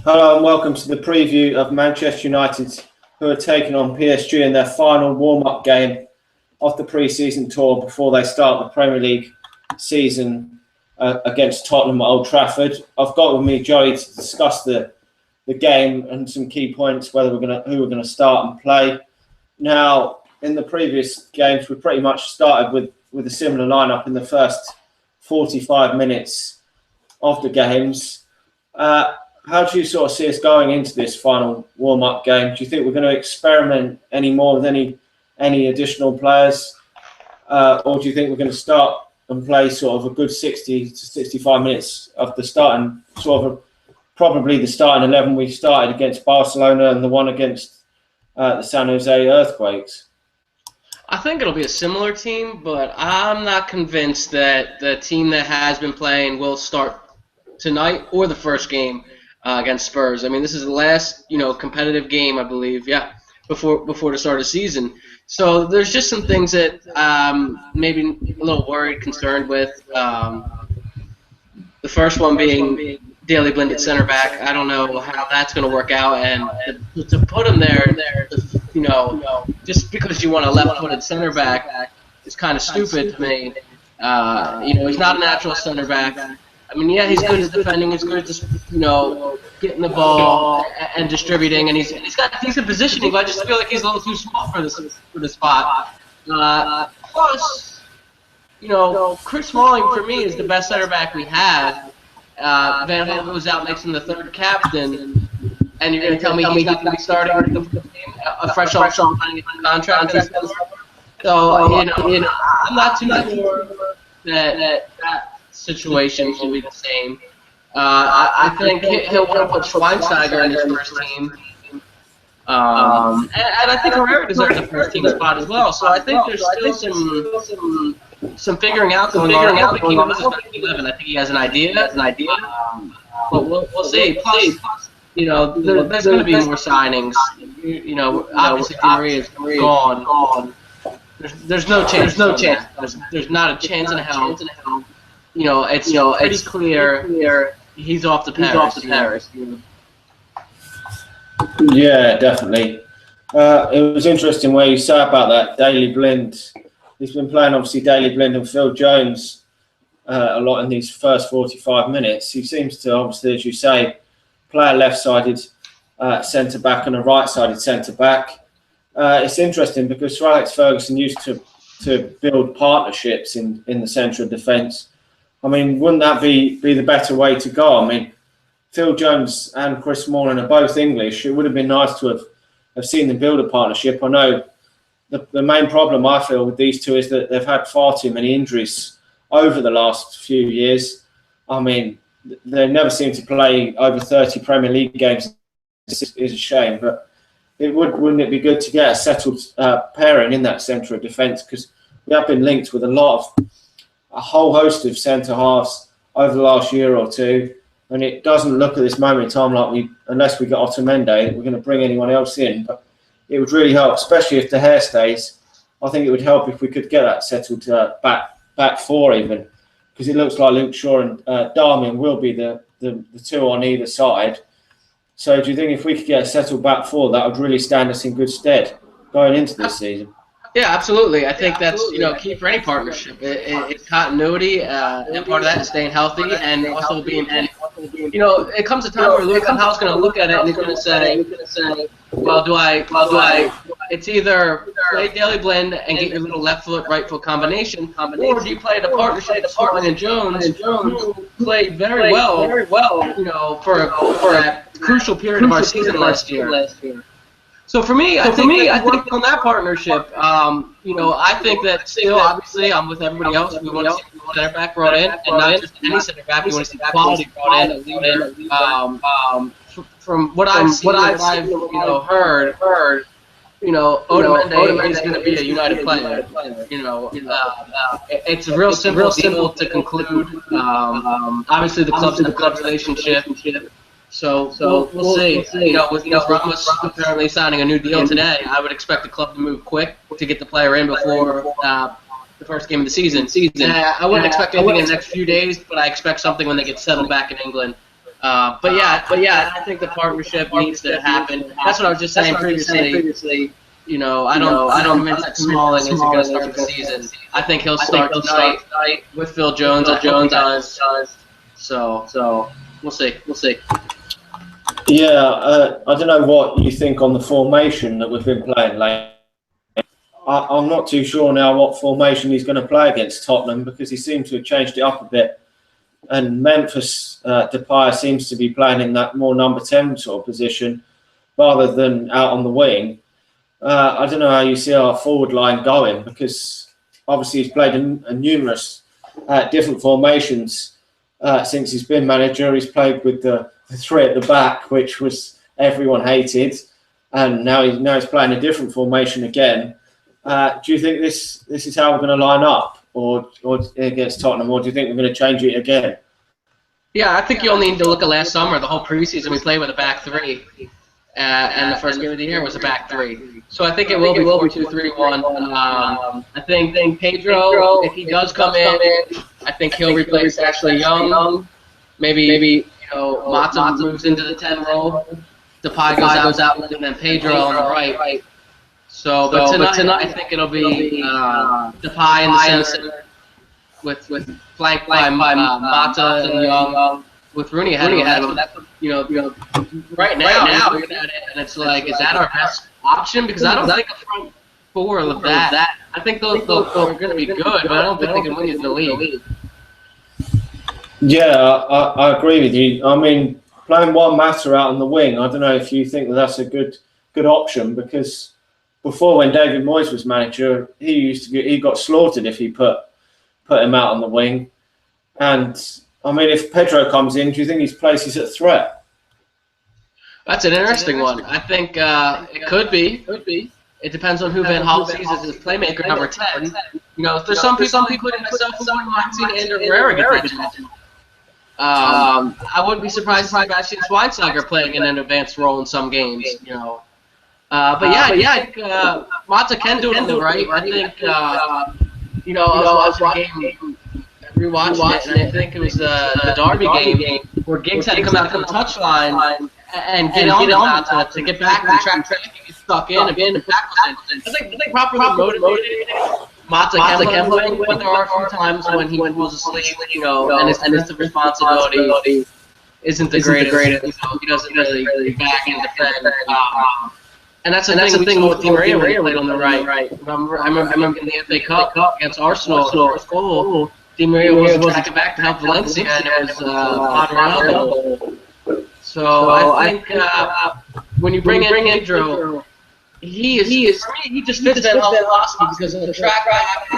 Hello and welcome to the preview of Manchester United, who are taking on PSG in their final warm-up game of the pre-season tour before they start the Premier League season against Tottenham at Old Trafford. I've got with me Joey to discuss the game and some key points, who we're going to start and play. Now, in the previous games, we pretty much started with a similar lineup in the first 45 minutes of the games. How do you sort of see us going into this final warm-up game? Do you think we're going to experiment any more with any additional players? Or do you think we're going to start and play sort of a good 60 to 65 minutes of the starting, probably the starting 11 we started against Barcelona and the one against the San Jose Earthquakes? I think it'll be a similar team, but I'm not convinced that the team that has been playing will start tonight or the first game against Spurs. I mean, this is the last, competitive game, I believe, before the start of the season. So there's just some things that maybe a little worried, concerned with. The first one being Daley Blind at center back. I don't know how that's going to work out, and to put him there, just because you want a left-footed center back is kind of stupid to me. He's not a natural center back. I mean, yeah, he's good at defending. He's good at just, getting the ball and distributing, and he's got decent positioning. But I just feel like he's a little too small for the spot. Plus, Chris Smalling for me is the best center back we have. Van Gaal goes out, makes him the third captain, and you're going to tell me he's not going to be starting a fresh off contract. So I'm not too sure that situation will be the same. I think he'll want to put Schweinsteiger in his first team. And I think Herrera deserves the first team spot as well. So I think there's still some figuring out going on. I don't think he knows his best 11. I think he has an idea. But we'll see. Plus, there's going to be more signings. Obviously, Di Maria is gone. There's no chance. There's not a chance in hell. It's pretty clear he's off to Paris. Yeah, definitely. It was interesting where you said about that Daley Blind. He's been playing, obviously, Daley Blind and Phil Jones a lot in these first 45 minutes. He seems to, obviously, as you say, play a left-sided centre-back and a right-sided centre-back. It's interesting because Sir Alex Ferguson used to build partnerships in the centre of defence. I mean, wouldn't that be the better way to go? I mean, Phil Jones and Chris Smalling are both English. It would have been nice to have seen them build a partnership. I know the main problem I feel with these two is that they've had far too many injuries over the last few years. I mean, they never seem to play over 30 Premier League games. It's a shame, but wouldn't it be good to get a settled pairing in that centre of defence? Because we have been linked with a whole host of centre-halves over the last year or two, and it doesn't look at this moment in time like unless we get Otamendi, we're going to bring anyone else in. But it would really help, especially if De Gea stays. I think it would help if we could get that settled back four even, because it looks like Luke Shaw and Darmian will be the two on either side. So do you think if we could get a settled back four, that would really stand us in good stead going into this season? Yeah, absolutely. I think that's key for any partnership. It's continuity, and part of that is staying healthy and also being. It comes a time where Louis van Gaal's going to look at it and he's going to say, well, do I? It's either play Daley Blind and get your little left foot, right foot combination, or do you play the partnership of Smalling and Jones, who played very well, for a crucial period of our season last year. So for me, I think on that partnership, I think that still, obviously, I'm with everybody else. We want to see the center back brought in, and not just any center back. We want to see quality brought in. From what I've heard, Otamendi is going to be a United player. It's a real simple to conclude. Obviously, the club's relationship. So we'll see. With Ramos apparently signing a new deal today, I would expect the club to move quick to get the player in before the first game of the season. I wouldn't expect anything in the next few days, but I expect something when they get settled back in England. But I think the partnership needs to happen. That's what I was just saying previously. I don't convince that Smalling isn't going to start the season. I think he'll start tonight with Phil Jones. So we'll see. Yeah, I don't know what you think on the formation that we've been playing lately. I'm not too sure now what formation he's going to play against Tottenham, because he seems to have changed it up a bit. And Memphis Depay seems to be playing in that more number 10 sort of position rather than out on the wing. I don't know how you see our forward line going, because obviously he's played in numerous different formations since he's been manager. He's played with the three at the back, which was everyone hated, and now he's playing a different formation again. Do you think this is how we're going to line up, or against Tottenham, or do you think we're going to change it again? Yeah, I think you only need to look at last summer. The whole preseason we played with a back three, and the first game of the year was a back three. So I think it will be 4-2-3-1. I think Pedro, if he does come in, I think he'll replace Ashley Young. Maybe Mata moves into the 10 role. Depay goes out, and then Pedro on the right. So, but tonight I think it'll be Depay in the center with flanked by Mata and Young, with Rooney ahead of him. Right now we're looking at it, and it's like, is that our best option? Because I don't think a front four of that. I think they're going to be good, but I don't think they can win in the league. Yeah, I agree with you. I mean, playing Juan Mata out on the wing, I don't know if you think that's a good option, because before, when David Moyes was manager, he got slaughtered if he put him out on the wing. And I mean, if Pedro comes in, do you think his place is a threat? That's an interesting one. I think it could be. It depends on who Van Gaal sees as his playmaker number 10. There's some people, including myself, who wouldn't mind seeing Andrew Herrera get mentioned. I wouldn't be surprised if Sebastian Schweinsteiger playing in an advanced role in some games. I think Mata can do it on the right. I think I was watching the game, rewatching it, and I think it was the Derby game where Giggs had to come out from the touchline and get on Mata to get back and track and get stuck in and tackles in. I think properly motivated, Mata can play, but there are a few times when he falls asleep, and his responsibility isn't the greatest. He doesn't really get back and defend. And that's the thing with Di Maria when he played on the right. I remember in the FA Cup against Arsenal, the first goal, Di Maria was tracking back to help Valencia, and it was Ronaldo. So I think when you bring in Pedro, he just fits that whole philosophy, because he'll track back,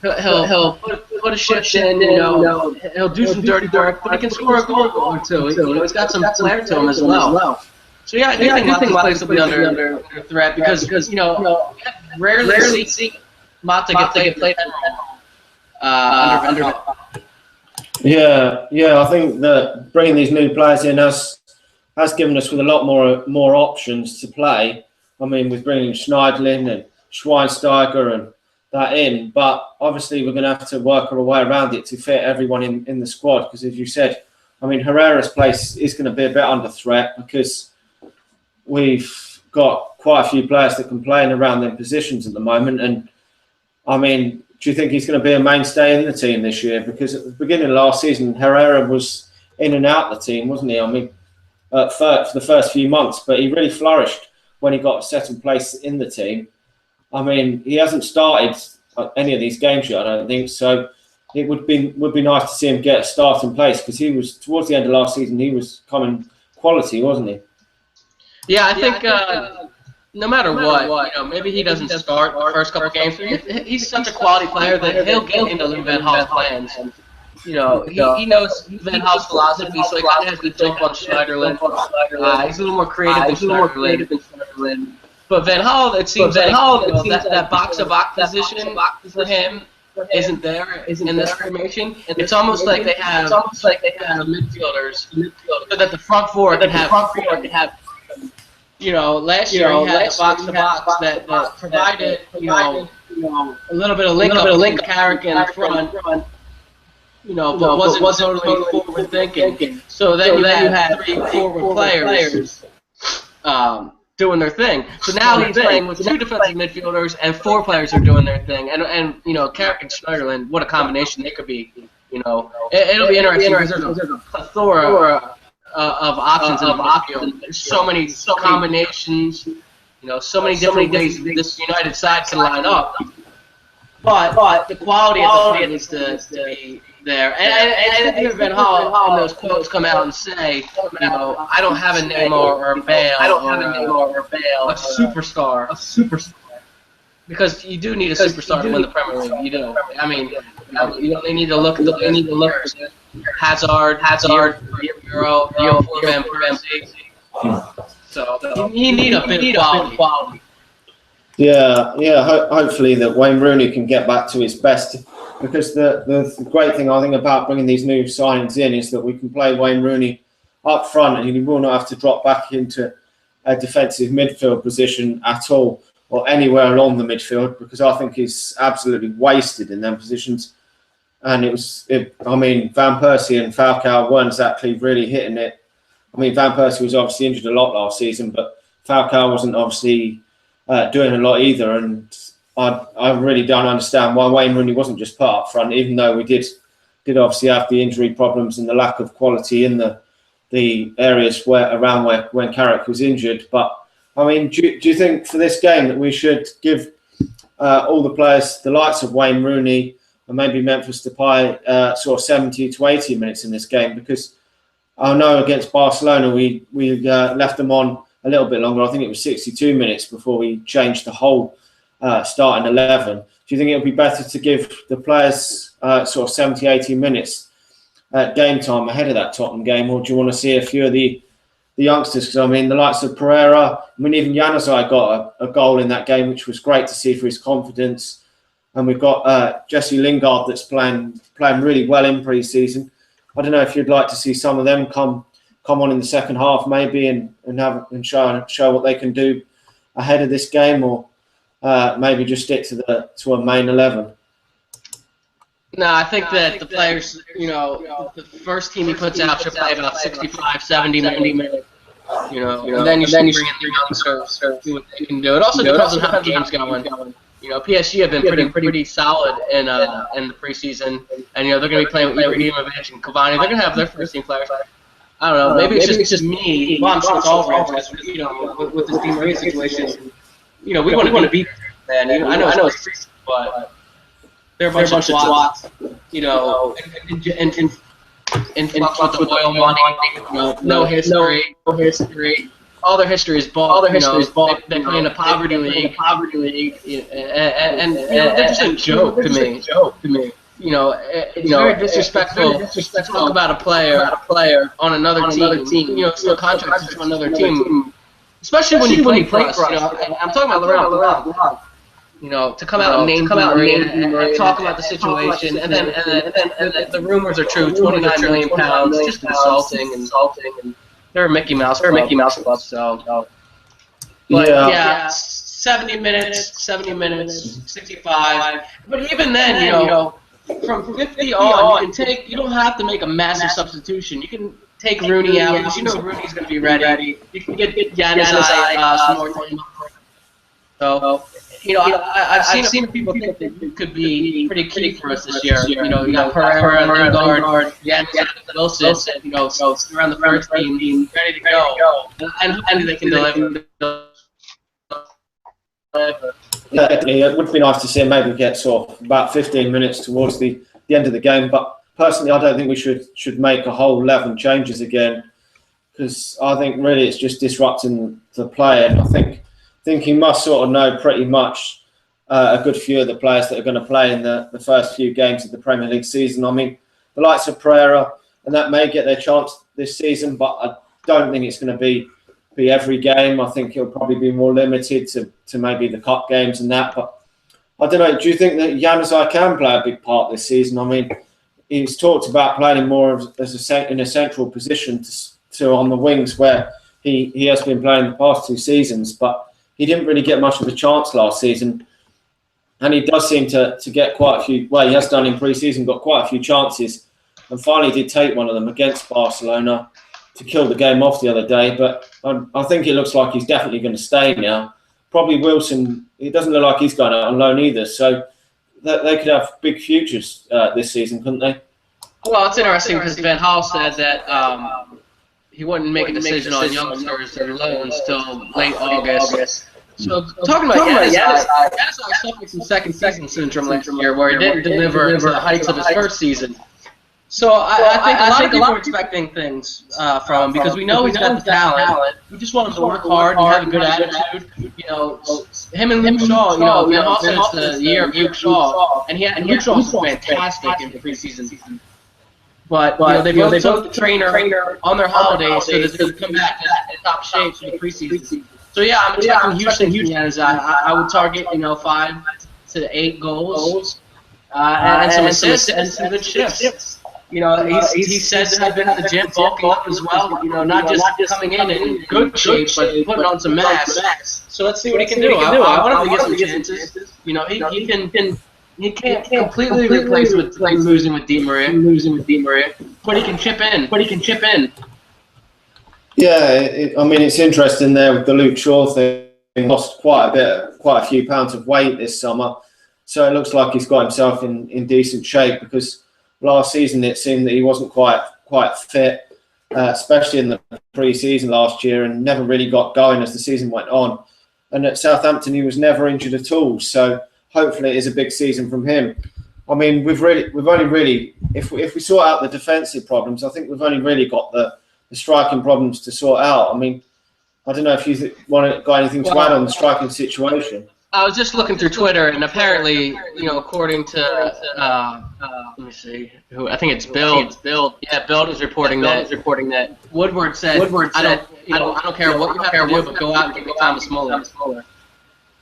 he'll put a shift in, he'll do some dirty work, but he can score a goal or two. He's got some flair to him as well. So I do think Mata's place will be under threat, because rarely see Mata get played under. Yeah, I think that bringing these new players in has given us with a lot more options to play. I mean, with bringing Schneiderlin and Schweinsteiger and that in, but obviously we're going to have to work our way around it to fit everyone in the squad, because as you said, I mean, Herrera's place is going to be a bit under threat, because we've got quite a few players that can play in around their positions at the moment. And I mean, do you think he's going to be a mainstay in the team this year? Because at the beginning of last season, Herrera was in and out of the team, wasn't he? I mean, for the first few months, but he really flourished when he got a second place in the team. I mean, he hasn't started any of these games yet, I don't think. So it would be nice to see him get a starting place, because he was, towards the end of last season, he was coming quality, wasn't he? Yeah, I think no matter what, maybe he doesn't start the first couple games. He's such a quality player that he'll get into Louis Van Gaal's plans. He knows Van Gaal's philosophy, so he kind of has to jump on Schneiderlin. He's a little more creative than Schneiderlin. But Van Gaal, it seems that box-to-box position for him isn't there in this formation. It's almost like they have midfielders, so that the front four can have. Last year he had a box-to-box that provided, a little bit of link up Carrick in the front. but wasn't totally forward thinking. So then you had 3 forward players doing their thing. So now he's playing with 2 defensive midfielders and 4 players are doing their thing. And Carrick and Schneiderlin, what a combination they could be. It'll be interesting because there's a plethora of options in the midfield. There's so many combinations, so many different ways this United side can line up. But the quality of the play needs to be there. And I think Ben Hall in those quotes come out and say, I don't have a Neymar or a Bale. A superstar. Because you do need a superstar to win the Premier League. You do. I mean, you only need to look at Hazard, Euro, Van Persie. So you need a bit of quality. Yeah. Hopefully that Wayne Rooney can get back to his best, because the great thing I think about bringing these new signings in is that we can play Wayne Rooney up front, and he will not have to drop back into a defensive midfield position at all, or anywhere along the midfield, because I think he's absolutely wasted in them positions. And Van Persie and Falcao weren't exactly really hitting it. I mean, Van Persie was obviously injured a lot last season, but Falcao wasn't obviously doing a lot either. And I really don't understand why Wayne Rooney wasn't just put up front, even though we did obviously have the injury problems and the lack of quality in the areas around when Carrick was injured. But I mean, do you think for this game that we should give all the players the likes of Wayne Rooney and maybe Memphis Depay sort of 70 to 80 minutes in this game? Because I know against Barcelona we left them on a little bit longer. I think it was 62 minutes before we changed the whole starting 11. Do you think it would be better to give the players sort of 70, 80 minutes game time ahead of that Tottenham game, or do you want to see a few of the youngsters? Because I mean, the likes of Herrera, even Januzaj got a goal in that game, which was great to see for his confidence. And we've got Jesse Lingard that's playing really well in pre-season. I don't know if you'd like to see some of them come on in the second half maybe and show what they can do ahead of this game, or maybe just stick to a main 11. No, I think that the players, the first team he puts out should play about 65, 70 minutes. And then you bring in the youngsters, see what they can do. It also depends on how the game's going. PSG have been pretty solid in the preseason, and they're going to be playing with Ibrahimovic and Cavani. They're going to have their first team players. I don't know. Maybe it's just me. Well, I'm sure it's all because with this Di Maria situation, we want to beat them. I know it's preseason, but they're a bunch of twats. And flux with the oil money. No history. All their history is ball. They play in a poverty league. And they're just a joke to me. It's very disrespectful to talk about a player on another team. Still contracted to another team, especially when you play for us. I'm talking about Laurent Blanc. To come out and name and talk about the situation, and then the rumors are true. £29 million, just insulting, and they're a Mickey Mouse Club. So, but 70 minutes, 65. But even then, from 50 on, you don't have to make a massive substitution. You can take Rooney out because Rooney's going to be ready. You can get Januzaj some more time. So, I've seen people think that it could be pretty key for us this year. You got Herrera, Lingard, Wilson, around the first team, ready to go. And hopefully they can deliver. It would be nice to see him maybe get sort of about 15 minutes towards the end of the game. But personally, I don't think we should make a whole 11 changes again, because I think really it's just disrupting the play. And I think he must sort of know pretty much a good few of the players that are going to play in the first few games of the Premier League season. I mean, the likes of Herrera, and that may get their chance this season, but I don't think it's going to be every game. I think it'll probably be more limited to maybe the cup games and that. But I don't know, do you think that Januzaj can play a big part this season? I mean, he's talked about playing more in a central position to on the wings, where he has been playing the past 2 seasons, but he didn't really get much of a chance last season. And he does seem to get quite a few, well, he has done in pre-season, got quite a few chances and finally did take one of them against Barcelona to kill the game off the other day. But I think it looks like he's definitely going to stay now. Probably Wilson, it doesn't look like he's going out on loan either. So they could have big futures this season, couldn't they? Well, it's interesting because Van Gaal said that he wouldn't make a decision on youngsters or loans till late August. So talking about Januzaj suffered some second season syndrome last year where he didn't deliver to the heights of his first season. So I think a lot of people are expecting things from him because we know he's got the talent. We just want him to work hard and have a good attitude. You know, him and Luke Shaw. You know, Van Gaal said it's the year of Luke Shaw, and Luke Shaw was fantastic in preseason. But you know, they both took the trainer on their holidays so that they could come back in top shape for the preseason. So yeah, I'm expecting huge things from Januzaj. I would target 5 to 8 goals and some assists and some good shifts. You know, he's said to have been at the gym bulking up as well. You know, not just coming in good shape, but putting on some mass. So let's see what he can do. I want him to get some chances. You know, he can't completely replace with losing with Di Maria, but he can chip in. Yeah, I mean, it's interesting there with the Luke Shaw thing. He lost quite a few pounds of weight this summer, so it looks like he's got himself in decent shape because last season it seemed that he wasn't quite fit, especially in the pre-season last year, and never really got going as the season went on. And at Southampton, he was never injured at all. So hopefully, it is a big season from him. I mean, we've only really, if we sort out the defensive problems, I think we've only really got the striking problems to sort out. I mean, I don't know if you got anything to add on the striking situation. I was just looking through Twitter, and apparently, according to let me see, who I think it's Bill. Yeah, Bill is reporting that Woodward said, I don't care what you have to do, but go out and get Thomas Muller.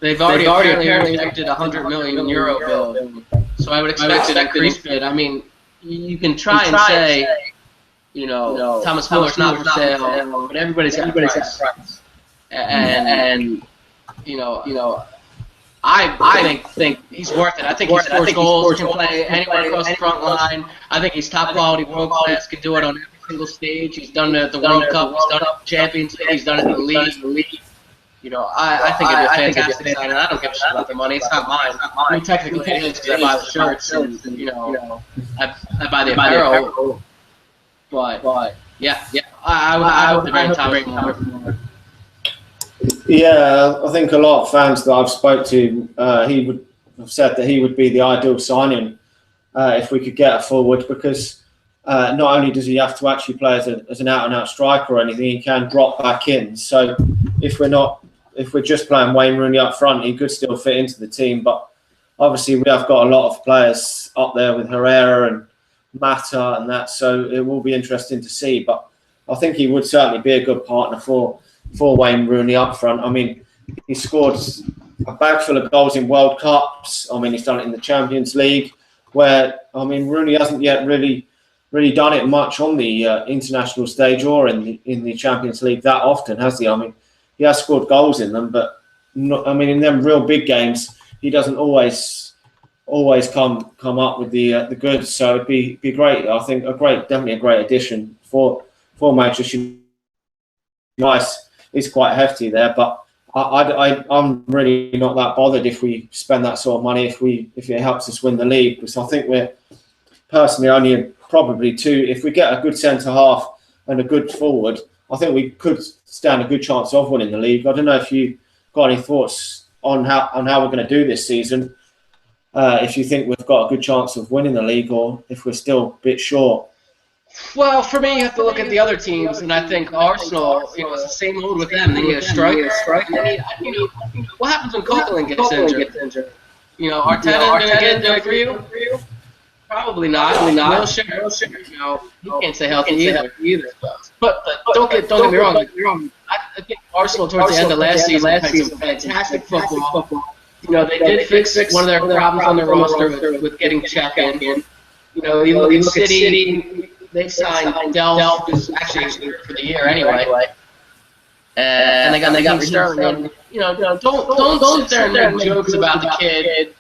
They've already apparently rejected a €100 million bill, so I would expect an increased bid. I mean, you can try and say, Thomas Muller's not for sale, but everybody's got a price. And I think he's worth it. I think he scores goals, can play anywhere across the front line. I think he's top quality, world class, can do it on every single stage. He's done it at the World Cup, he's done it at the Champions League, he's done it in the league. I think it'd be a fantastic sign, and I don't give a shit about the money. It's not mine. I mean, technically it is because I buy the shirts and I buy the apparel. But yeah, I hope they bring Thomas Muller. Yeah, I think a lot of fans that I've spoke to, he would have said that he would be the ideal signing if we could get a forward, because not only does he have to actually play as an out-and-out striker or anything, he can drop back in. So if we're just playing Wayne Rooney up front, he could still fit into the team. But obviously we have got a lot of players up there with Herrera and Mata and that, so it will be interesting to see. But I think he would certainly be a good partner for Wayne Rooney up front. I mean, he scored a bag full of goals in World Cups. I mean, he's done it in the Champions League, where, I mean, Rooney hasn't yet really done it much on the international stage or in the Champions League that often, has he? I mean, he has scored goals in them, but in them real big games, he doesn't always come up with the goods. So it'd be great. I think definitely a great addition for Manchester United. Nice. It's quite hefty there, but I'm really not that bothered if we spend that sort of money if it helps us win the league, because I think we're personally only probably two. If we get a good centre half and a good forward, I think we could stand a good chance of winning the league. I don't know if you got any thoughts on how we're going to do this season. If you think we've got a good chance of winning the league, or if we're still a bit short. Well, for me, you have to look at the other teams, and I think Arsenal, it's the same old with them. They need a striker. What happens when Coquelin gets injured? Arteta going to get there for you? Probably not. Wilshere, he can't stay healthy either. But don't get me wrong. I think Arsenal towards the end of last season played some fantastic football. They did fix one of their problems on their roster with getting Czech in. You look at City. They signed Delph, who's actually for the year anyway, and they got Sterling. Don't sit there and make jokes about the kid.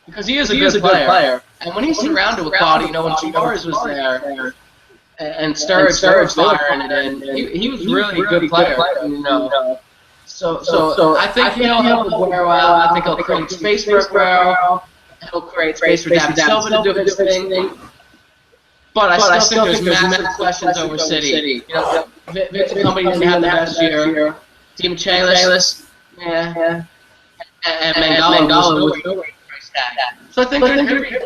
because he is a good player. And when he's surrounded with quality, when Suarez was there and Sturridge was firing it in, he was really a good player. So I think he'll help Aguero out. I think he'll create space for Aguero. He'll create space for David Silva to do his thing. But I still think there's massive questions over City. Vincent Kompany didn't have the best year. Team Chalis, yeah. And Mangala was nowhere to price tag. So I think every team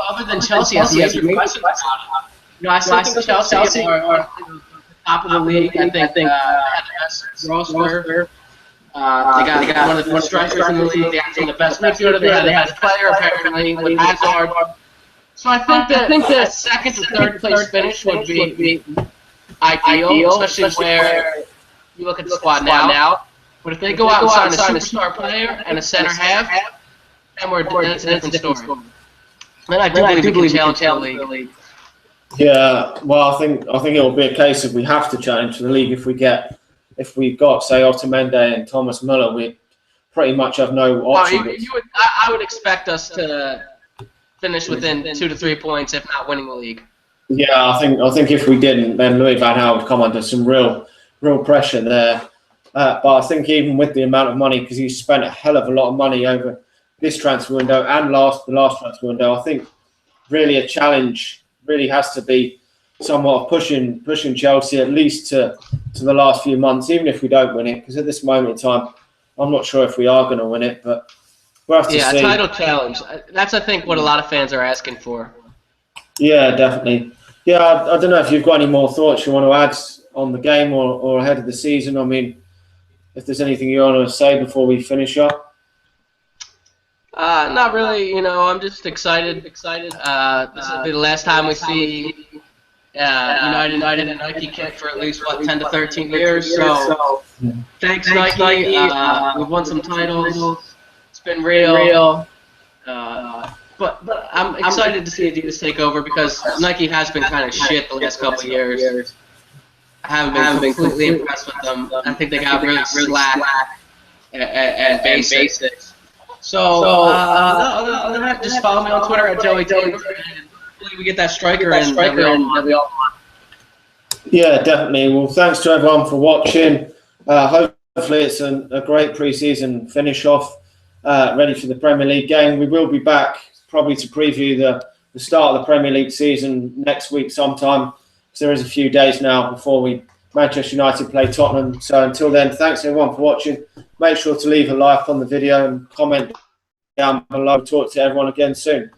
other than Chelsea has major questions about it. I still think Chelsea are top of the league. I think they have the best roster. They got one of the strikers in the league. They have the best midfielder. They have the best player apparently with Hazard. So I think that second to third place finish would be ideal, especially where you look at the squad now. But if they go out and sign a superstar player and a center half, then that's a different story. Then I do believe we can challenge the league. Yeah, well, I think it will be a case of we have to challenge the league if we've got, say, Otamendi and Thomas Müller, we pretty much have no option. I would expect us to finish within 2 to 3 points, if not winning the league. Yeah, I think if we didn't, then Louis van Gaal would come under some real pressure there. But I think even with the amount of money, because he's spent a hell of a lot of money over this transfer window and the last transfer window, I think really a challenge really has to be somewhat of pushing Chelsea at least to the last few months, even if we don't win it. Because at this moment in time, I'm not sure if we are going to win it, but we'll have to see. A title challenge. That's, I think, what a lot of fans are asking for. Yeah, definitely. Yeah, I don't know if you've got any more thoughts you want to add on the game or ahead of the season. I mean, if there's anything you want to say before we finish up. Not really. I'm just excited. This will be the last time we see United and Nike kit for at least 10 to 13 years. So thanks Nike. We've won some titles. It's been real. But I'm excited to see Adidas take over because Nike has been kind of shit the last couple of years. I haven't been completely impressed with them. I think they got really slack and basic. So other than that, just follow me on Twitter at Joey Taylor. Hopefully we get that striker in that we all want. Yeah, definitely. Well, thanks to everyone for watching. Hopefully it's a great pre-season finish off, ready for the Premier League game. We will be back probably to preview the start of the Premier League season next week sometime. So there is a few days now before Manchester United play Tottenham. So until then, thanks everyone for watching. Make sure to leave a like on the video and comment down below. Talk to everyone again soon.